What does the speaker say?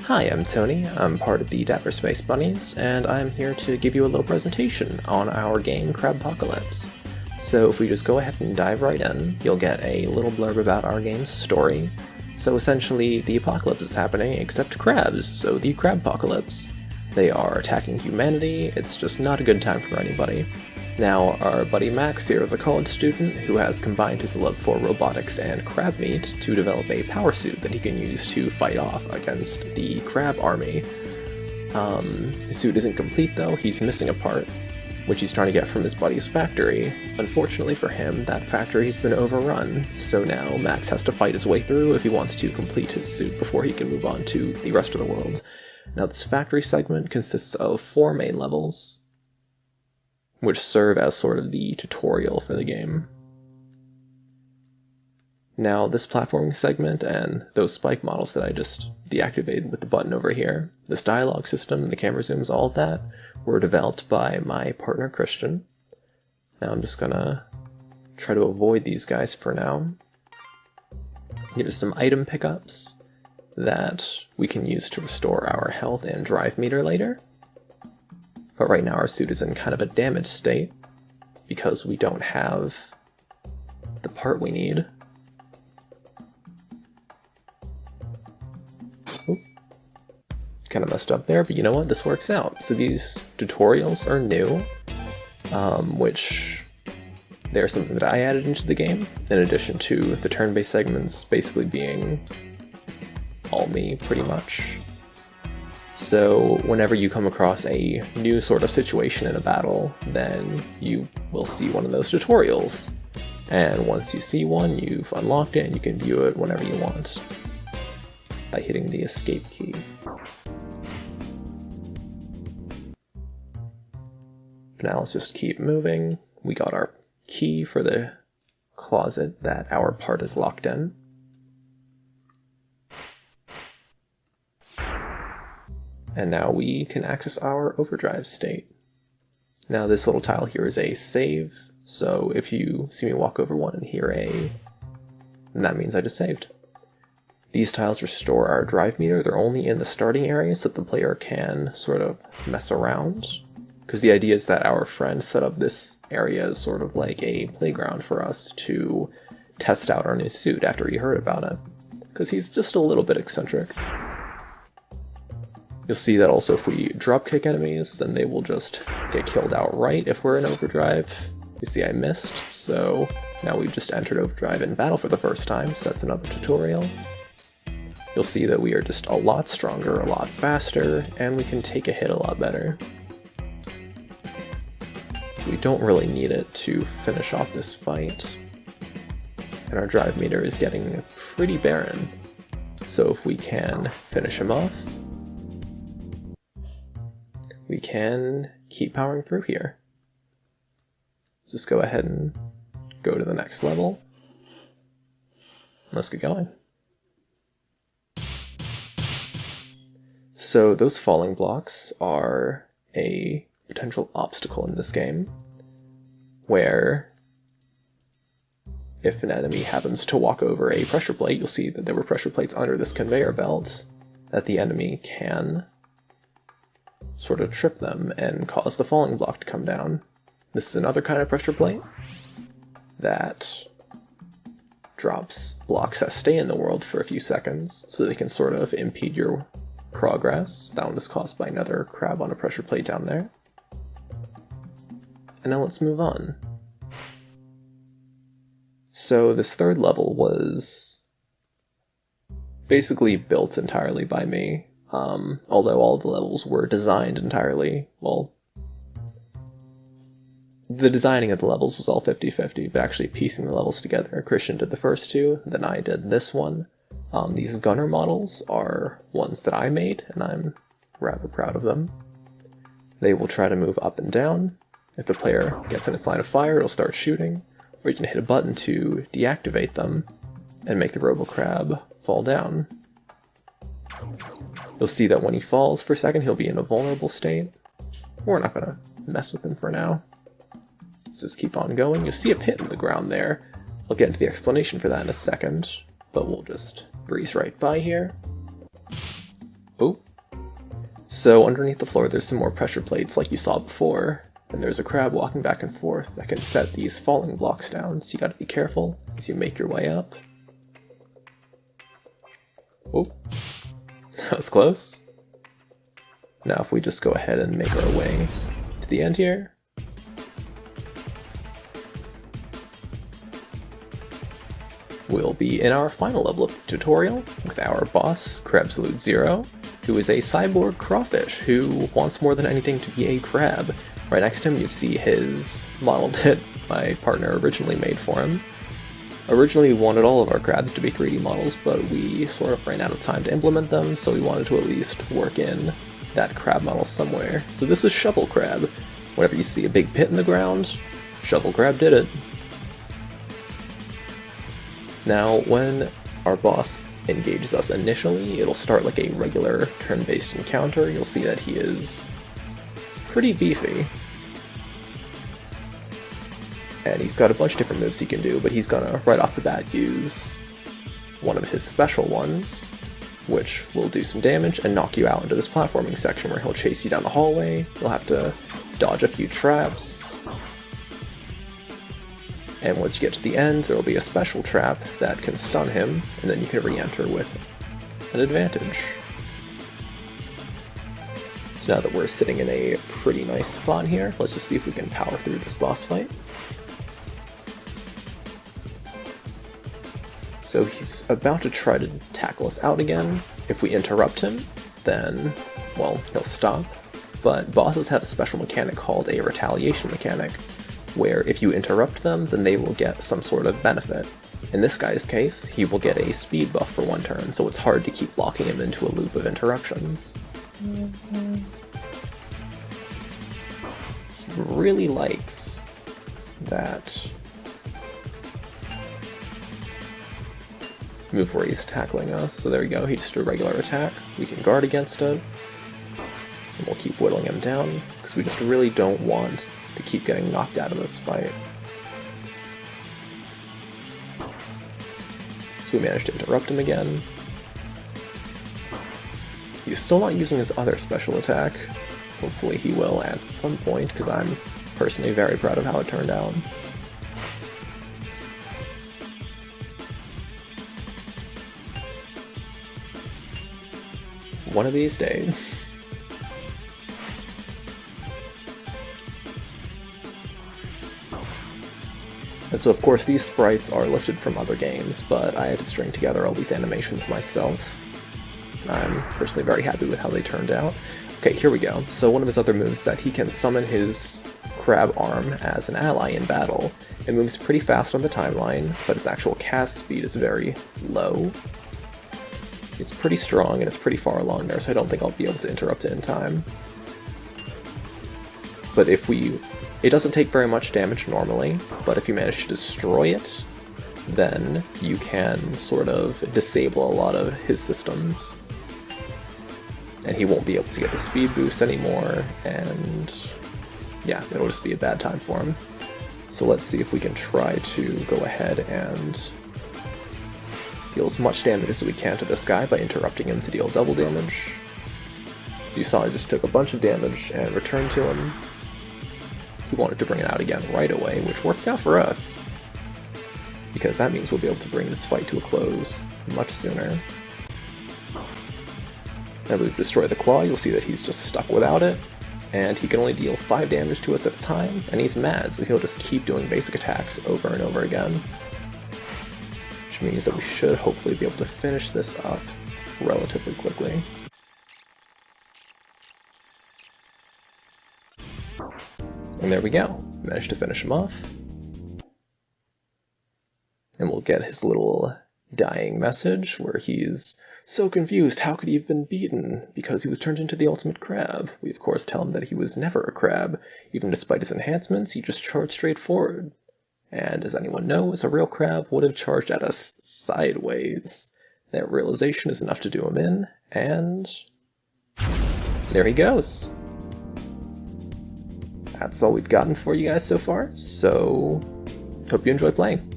Hi, I'm Tony. I'm part of the Dapper Space Bunnies, and I'm here to give you a little presentation on our game Crabpocalypse. So if we just go ahead and dive right in, you'll get a little blurb about our game's story. So essentially, the apocalypse is happening, except crabs, so the Crabpocalypse. They are attacking humanity. It's just not a good time for anybody. Now, our buddy Max here is a college student who has combined his love for robotics and crab meat to develop a power suit that he can use to fight off against the crab army. His suit isn't complete though, he's missing a part, which he's trying to get from his buddy's factory. Unfortunately for him, that factory's been overrun, so now Max has to fight his way through if he wants to complete his suit before he can move on to the rest of the world. Now, this factory segment consists of 4 main levels, which serve as sort of the tutorial for the game. Now, this platforming segment and those spike models that I just deactivated with the button over here, this dialogue system, the camera zooms, all of that, were developed by my partner Christian. Now I'm just gonna try to avoid these guys for now. Here's some item pickups that we can use to restore our health and drive meter later. But right now our suit is in kind of a damaged state because we don't have the part we need. Oop. Kind of messed up there, but you know what? This works out. So these tutorials are new, which they're something that I added into the game, in addition to the turn-based segments basically being all me, pretty much. So whenever you come across a new sort of situation in a battle, then you will see one of those tutorials. And once you see one, you've unlocked it and you can view it whenever you want by hitting the escape key. But now let's just keep moving. We got our key for the closet that our part is locked in. And now we can access our overdrive state. Now this little tile here is a save, so if you see me walk over one and hear a, then that means I just saved. These tiles restore our drive meter. They're only in the starting area so that the player can sort of mess around, because the idea is that our friend set up this area as sort of like a playground for us to test out our new suit after he heard about it, because he's just a little bit eccentric. You'll see that also if we dropkick enemies, then they will just get killed outright if we're in overdrive. You see I missed, so now we've just entered overdrive in battle for the first time, so that's another tutorial. You'll see that we are just a lot stronger, a lot faster, and we can take a hit a lot better. We don't really need it to finish off this fight, and our drive meter is getting pretty barren. So if we can finish him off, we can keep powering through here. Let's just go ahead and go to the next level. Let's get going. So those falling blocks are a potential obstacle in this game, where if an enemy happens to walk over a pressure plate, you'll see that there were pressure plates under this conveyor belt that the enemy can sort of trip them and cause the falling block to come down. This is another kind of pressure plate that drops blocks that stay in the world for a few seconds so they can sort of impede your progress. That one was caused by another crab on a pressure plate down there. And now let's move on. So this third level was basically built entirely by me. Although all the levels were designed entirely, well, the designing of the levels was all 50-50, but actually piecing the levels together, Christian did the first 2, then I did this one. These gunner models are ones that I made, and I'm rather proud of them. They will try to move up and down. If the player gets in its line of fire, it'll start shooting, or you can hit a button to deactivate them and make the RoboCrab fall down. You'll see that when he falls for a second, he'll be in a vulnerable state. We're not going to mess with him for now. Let's just keep on going. You'll see a pit in the ground there. I'll get into the explanation for that in a second, but we'll just breeze right by here. Oh, So underneath the floor there's some more pressure plates like you saw before, and there's a crab walking back and forth that can set these falling blocks down, so you gotta be careful as you make your way up. Oh, that was close. Now if we just go ahead and make our way to the end here. We'll be in our final level of the tutorial with our boss, Crabsalute Zero, who is a cyborg crawfish who wants more than anything to be a crab. Right next to him you see his model that my partner originally made for him. Originally we wanted all of our crabs to be 3D models, but we sort of ran out of time to implement them, so we wanted to at least work in that crab model somewhere. So this is Shovel Crab. Whenever you see a big pit in the ground, Shovel Crab did it. Now, when our boss engages us initially, it'll start like a regular turn-based encounter. You'll see that he is pretty beefy. And he's got a bunch of different moves he can do, but he's gonna, right off the bat, use one of his special ones, which will do some damage and knock you out into this platforming section where he'll chase you down the hallway. You'll have to dodge a few traps. And once you get to the end, there will be a special trap that can stun him, and then you can re-enter with an advantage. So now that we're sitting in a pretty nice spot here, let's just see if we can power through this boss fight. So he's about to try to tackle us out again. If we interrupt him, then, well, he'll stop. But bosses have a special mechanic called a retaliation mechanic, where if you interrupt them, then they will get some sort of benefit. In this guy's case, he will get a speed buff for one turn, so it's hard to keep locking him into a loop of interruptions. He really likes that move where he's tackling us, so there we go, he just did a regular attack. We can guard against it, and we'll keep whittling him down, because we just really don't want to keep getting knocked out of this fight. So we managed to interrupt him again. He's still not using his other special attack. Hopefully he will at some point, because I'm personally very proud of how it turned out. One of these days. And so of course these sprites are lifted from other games, but I had to string together all these animations myself. I'm personally very happy with how they turned out. Okay, here we go. So one of his other moves is that he can summon his crab arm as an ally in battle. It moves pretty fast on the timeline, but its actual cast speed is very low. It's pretty strong and it's pretty far along there, so I don't think I'll be able to interrupt it in time. But if it doesn't take very much damage normally, but if you manage to destroy it, then you can sort of disable a lot of his systems. And he won't be able to get the speed boost anymore, and yeah, it'll just be a bad time for him. So let's see if we can try to go ahead and deal as much damage as we can to this guy by interrupting him to deal double damage. So you saw I just took a bunch of damage and returned to him. He wanted to bring it out again right away, which works out for us, because that means we'll be able to bring this fight to a close much sooner. Now that we've destroyed the claw, you'll see that he's just stuck without it, and he can only deal 5 damage to us at a time, and he's mad, so he'll just keep doing basic attacks over and over again. Which means that we should hopefully be able to finish this up relatively quickly. And there we go, managed to finish him off. And we'll get his little dying message where he's so confused, how could he have been beaten? Because he was turned into the ultimate crab. We of course tell him that he was never a crab. Even despite his enhancements, he just charged straight forward. And as anyone knows, a real crab would have charged at us sideways. That realization is enough to do him in, and there he goes. That's all we've gotten for you guys so far, so hope you enjoy playing.